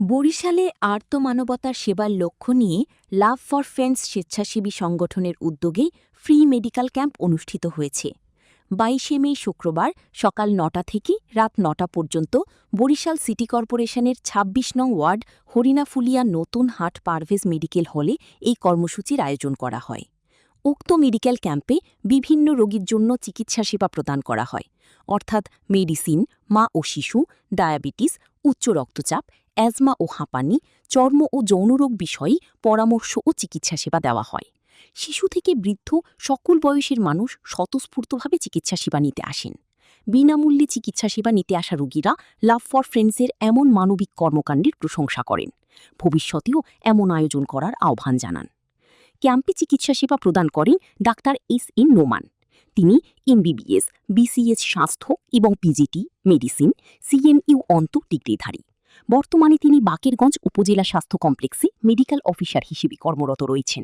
বরিশালে আর্তমানবতার সেবার লক্ষ্য নিয়ে লাভ ফর ফ্রেন্ডস স্বেচ্ছাসেবী সংগঠনের উদ্যোগে ফ্রি মেডিকেল ক্যাম্প অনুষ্ঠিত হয়েছে। ২২শে মে শুক্রবার সকাল ৯টা থেকে রাত ৯টা পর্যন্ত বরিশাল সিটি কর্পোরেশনের ২৬ নং ওয়ার্ড হরিণাফুলিয়া নতুন হাট পারভেজ মেডিকেল হলে এই কর্মসূচির আয়োজন করা হয়। উক্ত মেডিকেল ক্যাম্পে বিভিন্ন রোগীর জন্য চিকিৎসা সেবা প্রদান করা হয়, অর্থাৎ মেডিসিন, মা ও শিশু, ডায়াবেটিস, উচ্চ রক্তচাপ, অ্যাজমা ও হাঁপানি, চর্ম ও যৌনরোগ বিষয়ে পরামর্শ ও চিকিৎসা সেবা দেওয়া হয়। শিশু থেকে বৃদ্ধ সকল বয়সের মানুষ স্বতঃস্ফূর্তভাবে চিকিৎসা সেবা নিতে আসেন। বিনামূল্যে চিকিৎসা সেবা নিতে আসা রোগীরা লাভ ফর ফ্রেন্ডসের এমন মানবিক কর্মকাণ্ডের প্রশংসা করেন। ভবিষ্যতেও এমন আয়োজন করার আহ্বান জানান। ক্যাম্পে চিকিৎসা সেবা প্রদান করেন ডাক্তার এস.এন. নোমান। তিনি এমবিবিএস, বিসিএস স্বাস্থ্য এবং পিজিটি মেডিসিন, সিএমইউ অন্ত ডিগ্রিধারী। বর্তমানে তিনি বাকেরগঞ্জ উপজেলা স্বাস্থ্য কমপ্লেক্সে মেডিকেল অফিসার হিসেবে কর্মরত রয়েছেন।